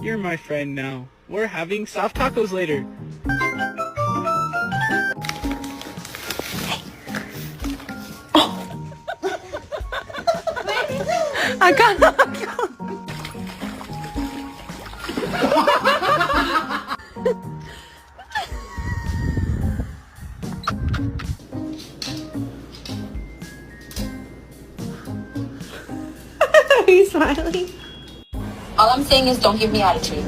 You're my friend now. We're having soft tacos later. Are you smiling? All I'm saying is don't give me attitude.